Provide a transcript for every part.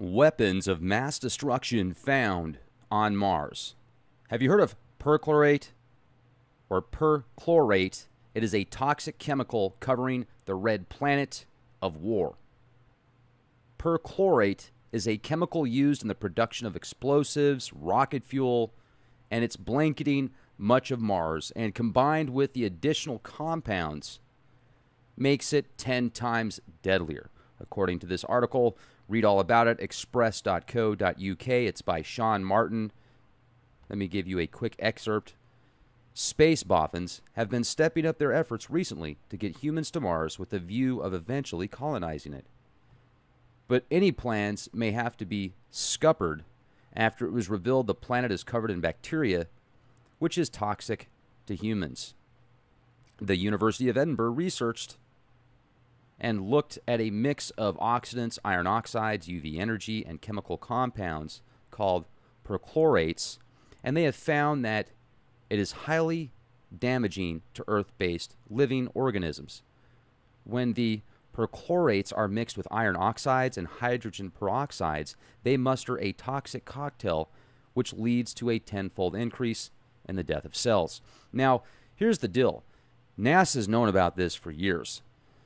Weapons of mass destruction found on Mars. Have you heard of perchlorate or perchlorate? It is a toxic chemical covering the red planet of war. Perchlorate is a chemical used in the production of explosives, rocket fuel, and it's blanketing much of Mars, and combined with the additional compounds makes it 10 times deadlier. According to this article, read all about it, express.co.uk. It's by Sean Martin. Let me give you a quick excerpt. Space boffins have been stepping up their efforts recently to get humans to Mars with a view of eventually colonizing it. But any plans may have to be scuppered after it was revealed the planet is covered in bacteria, which is toxic to humans. The University of Edinburgh researched and looked at a mix of oxidants, iron oxides, UV energy, and chemical compounds called perchlorates, and they have found that it is highly damaging to Earth-based living organisms. When the perchlorates are mixed with iron oxides and hydrogen peroxides, they muster a toxic cocktail which leads to a tenfold increase in the death of cells. Now, here's the deal. NASA's known about this for years.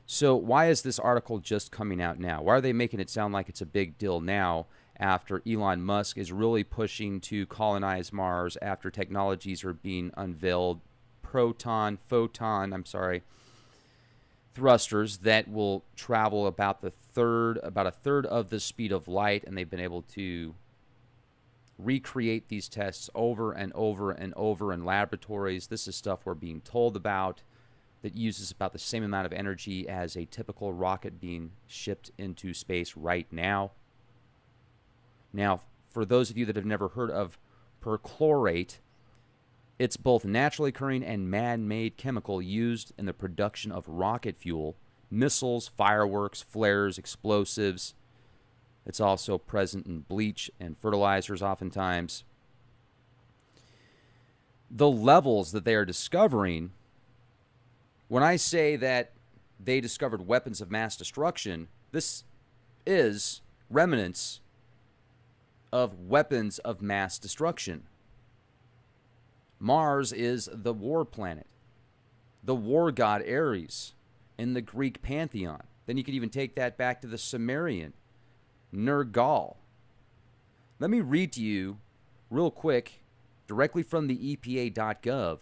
So why is this article just coming out now? Why are they making it sound like it's a big deal now after Elon Musk is really pushing to colonize Mars, after technologies are being unveiled, photon thrusters that will travel about a third of the speed of light, and they've been able to recreate these tests over and over and over in laboratories. This is stuff we're being told about that uses about the same amount of energy as a typical rocket being shipped into space right now. Now, for those of you that have never heard of perchlorate, it's both naturally occurring and man-made chemical used in the production of rocket fuel, missiles, fireworks, flares, explosives. It's also present in bleach and fertilizers oftentimes. The levels that they are discovering, when I say that they discovered weapons of mass destruction, this is remnants of weapons of mass destruction. Mars is the war planet, the war god Ares in the Greek pantheon. Then you could even take that back to the Sumerian, Nergal. Let me read to you real quick, directly from the EPA.gov.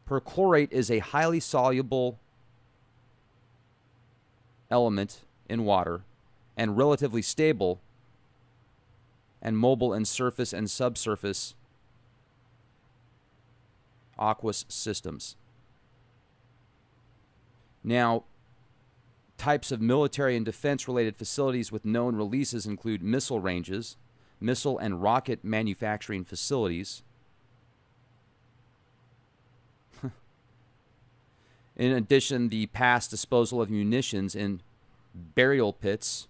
Perchlorate is a highly soluble element in water and relatively stable and mobile in surface and subsurface aqueous systems. Now, types of military and defense-related facilities with known releases include missile ranges, missile and rocket manufacturing facilities. In addition, the past disposal of munitions in burial pits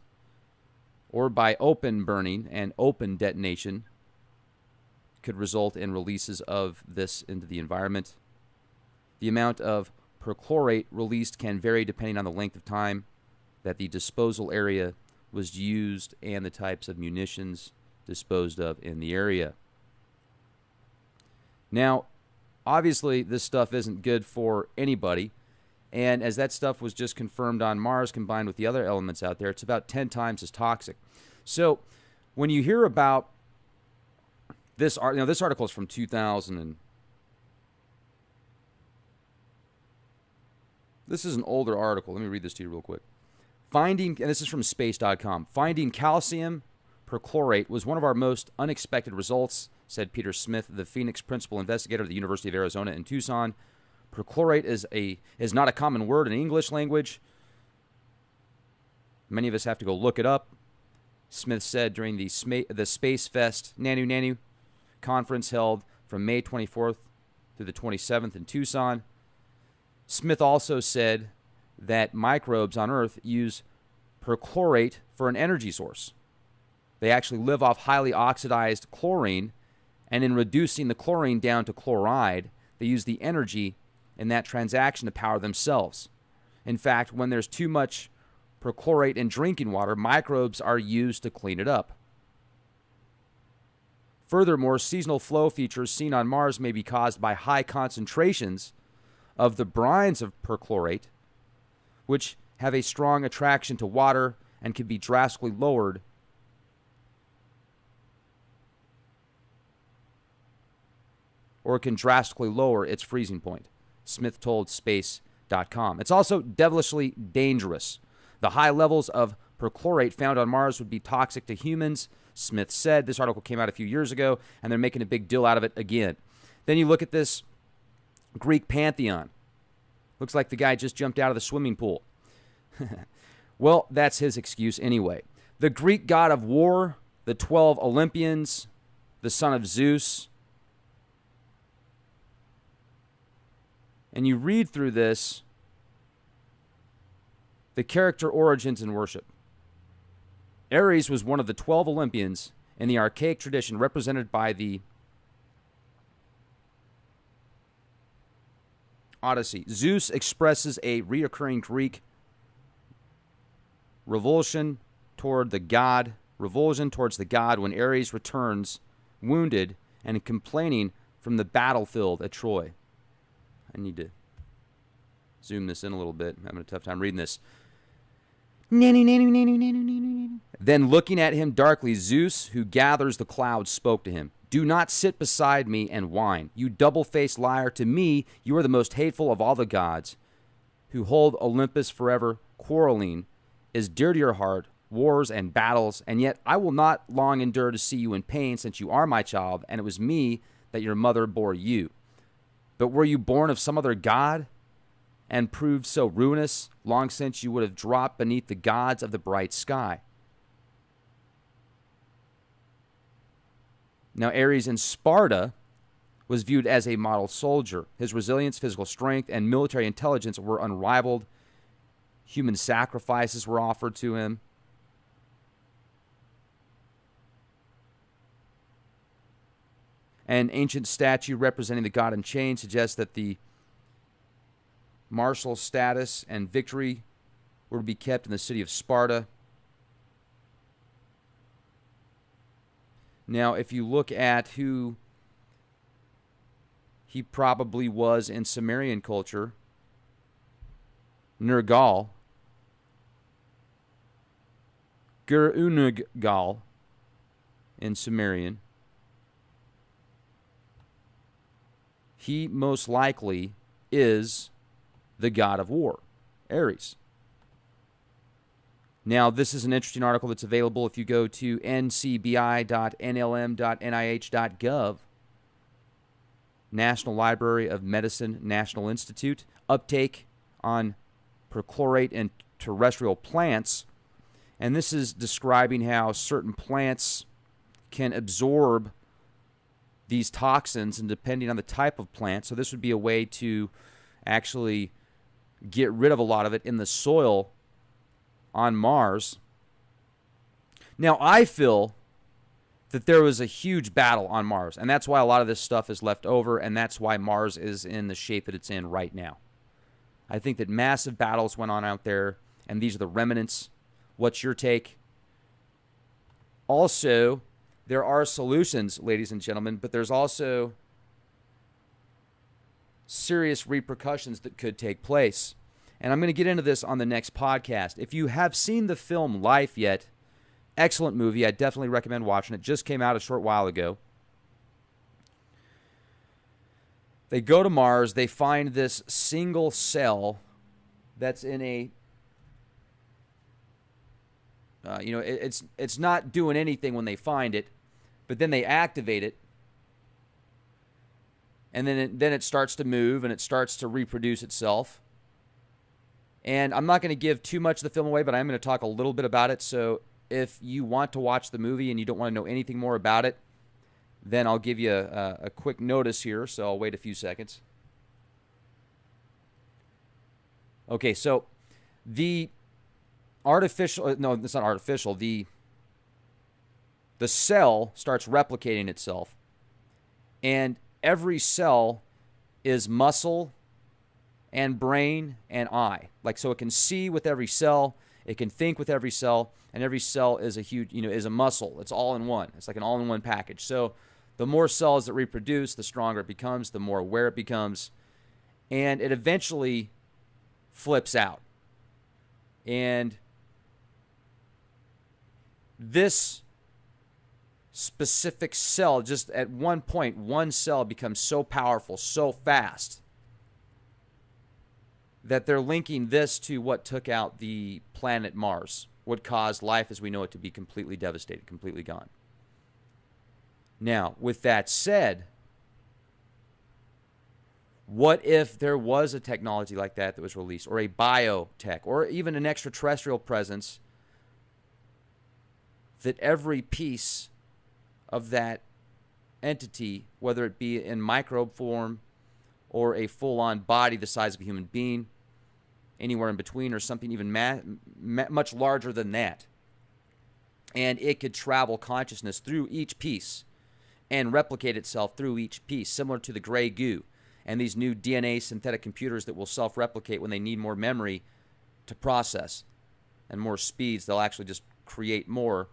or by open burning and open detonation could result in releases of this into the environment. The amount of perchlorate released can vary depending on the length of time that the disposal area was used and the types of munitions disposed of in the area. Now, obviously, this stuff isn't good for anybody. And as that stuff was just confirmed on Mars, combined with the other elements out there, it's about 10 times as toxic. So when you hear about this, this article is from 2000, and this is an older article. Let me read this to you real quick. And this is from space.com. Finding calcium perchlorate was one of our most unexpected results, said Peter Smith, the Phoenix principal investigator at the University of Arizona in Tucson. Perchlorate is not a common word in English language. Many of us have to go look it up. Smith said during the Space Fest Nanu conference held from May 24th through the 27th in Tucson. Smith also said that microbes on Earth use perchlorate for an energy source. They actually live off highly oxidized chlorine, and in reducing the chlorine down to chloride, they use the energy in that transaction to power themselves. In fact, when there's too much perchlorate in drinking water, microbes are used to clean it up. Furthermore, seasonal flow features seen on Mars may be caused by high concentrations of the brines of perchlorate, which have a strong attraction to water and can be drastically lowered or can drastically lower its freezing point, Smith told Space.com. It's also devilishly dangerous. The high levels of perchlorate found on Mars would be toxic to humans, Smith said. This article came out a few years ago, and they're making a big deal out of it again. Then you look at this Greek pantheon. Looks like the guy just jumped out of the swimming pool. Well, that's his excuse anyway. The Greek god of war, the 12 Olympians, the son of Zeus. And you read through this, the character, origins, and worship. Ares was one of the 12 Olympians in the archaic tradition represented by the Odyssey. Zeus expresses a reoccurring Greek revulsion towards the god when Ares returns wounded and complaining from the battlefield at Troy. I need to zoom this in a little bit. I'm having a tough time reading this. Then looking at him darkly, Zeus, who gathers the clouds, spoke to him. Do not sit beside me and whine. You double-faced liar. To me, you are the most hateful of all the gods who hold Olympus forever. Quarreling is dear to your heart, wars and battles, and yet I will not long endure to see you in pain, since you are my child, and it was me that your mother bore you. But were you born of some other god and proved so ruinous, long since you would have dropped beneath the gods of the bright sky. Now, Ares in Sparta was viewed as a model soldier. His resilience, physical strength, and military intelligence were unrivaled. Human sacrifices were offered to him. An ancient statue representing the god in chains suggests that the martial status and victory were to be kept in the city of Sparta. Now, if you look at who he probably was in Sumerian culture, Nergal, Gur-Unugal in Sumerian, he most likely is the god of war, Ares. Now, this is an interesting article that's available if you go to ncbi.nlm.nih.gov, National Library of Medicine, National Institute, uptake on perchlorate in terrestrial plants. And this is describing how certain plants can absorb these toxins, and depending on the type of plant. So this would be a way to actually get rid of a lot of it in the soil on Mars. Now, I feel that there was a huge battle on Mars, and that's why a lot of this stuff is left over, and that's why Mars is in the shape that it's in right now. I think that massive battles went on out there, and these are the remnants. What's your take? Also, there are solutions, ladies and gentlemen, but there's also serious repercussions that could take place. And I'm going to get into this on the next podcast. If you have seen the film Life yet, excellent movie. I definitely recommend watching it. Just came out a short while ago. They go to Mars. They find this single cell that's in a, it's not doing anything when they find it, but then they activate it, and then it starts to move and it starts to reproduce itself. And I'm not going to give too much of the film away, but I'm going to talk a little bit about it. So if you want to watch the movie and you don't want to know anything more about it, then I'll give you a quick notice here. So I'll wait a few seconds. Okay, so the artificial, no, it's not artificial. The cell starts replicating itself, and every cell is muscle and brain and eye. Like, so it can see with every cell. It can think with every cell, and every cell is a huge, is a muscle. It's all in one. It's like an all-in-one package. So the more cells that reproduce, the stronger it becomes, the more aware it becomes, and it eventually flips out. And this specific cell, just at one point, one cell becomes so powerful, so fast, that they're linking this to what took out the planet Mars, what caused life as we know it to be completely devastated, completely gone. Now, with that said, what if there was a technology like that that was released, or a biotech, or even an extraterrestrial presence, that every piece of that entity, whether it be in microbe form or a full-on body the size of a human being, anywhere in between, or something even much larger than that, and it could travel consciousness through each piece and replicate itself through each piece, similar to the gray goo and these new DNA synthetic computers that will self-replicate when they need more memory to process and more speeds. They'll actually just create more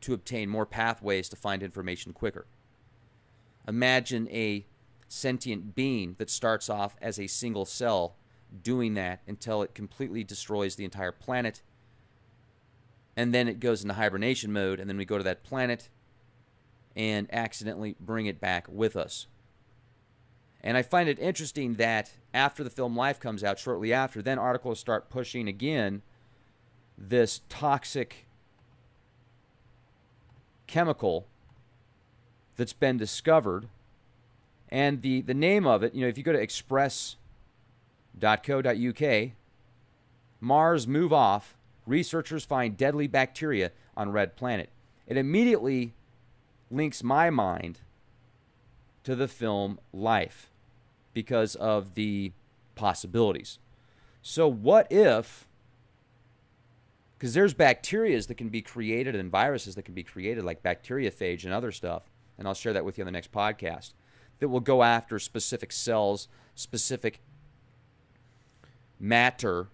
to obtain more pathways to find information quicker. Imagine a sentient being that starts off as a single cell doing that until it completely destroys the entire planet, and then it goes into hibernation mode, and then we go to that planet and accidentally bring it back with us. And I find it interesting that after the film Life comes out, shortly after, then articles start pushing again this toxic chemical that's been discovered. And the name of it, if you go to express.co.uk, Mars move off, researchers find deadly bacteria on red planet. It immediately links my mind to the film Life because of the possibilities. So what if, because there's bacteria that can be created and viruses that can be created, like bacteriophage and other stuff, and I'll share that with you on the next podcast, that will go after specific cells, specific matter,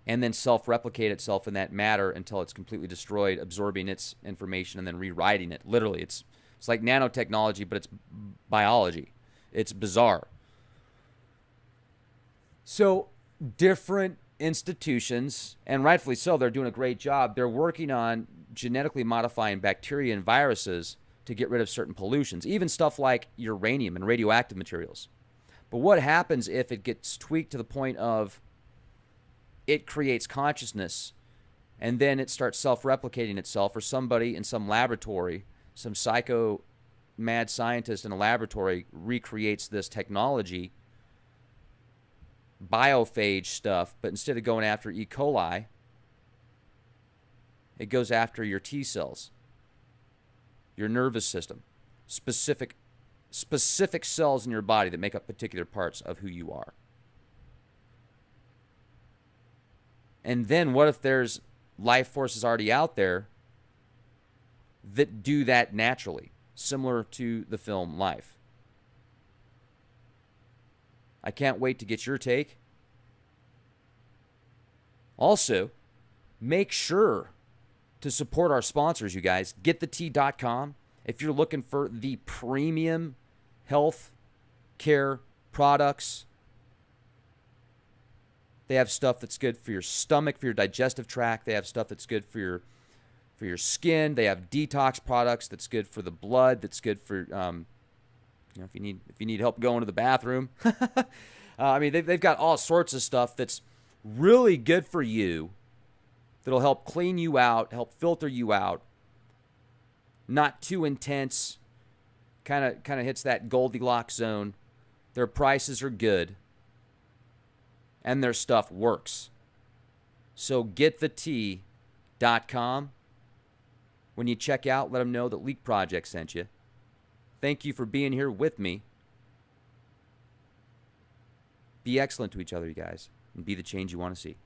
and then self-replicate itself in that matter until it's completely destroyed, absorbing its information and then rewriting it. Literally, it's like nanotechnology, but it's biology. It's bizarre. So different institutions, and rightfully so, they're doing a great job. They're working on genetically modifying bacteria and viruses to get rid of certain pollutions, even stuff like uranium and radioactive materials. But what happens if it gets tweaked to the point of it creates consciousness, and then it starts self-replicating itself, or somebody in some laboratory, some psycho mad scientist in a laboratory recreates this technology, biophage stuff, but instead of going after E. coli, it goes after your T cells, your nervous system, specific cells in your body that make up particular parts of who you are. And then what if there's life forces already out there that do that naturally, similar to the film Life? I can't wait to get your take. Also, make sure to support our sponsors, you guys. GetTheT.com. If you're looking for the premium health care products, they have stuff that's good for your stomach, for your digestive tract. They have stuff that's good for your skin. They have detox products that's good for the blood. That's good for if you need help going to the bathroom. I mean, they've got all sorts of stuff that's really good for you. That'll help clean you out, help filter you out. Not too intense. Kind of hits that Goldilocks zone. Their prices are good. And their stuff works. So GetTheT.com. When you check out, let them know that Leak Project sent you. Thank you for being here with me. Be excellent to each other, you guys, and be the change you want to see.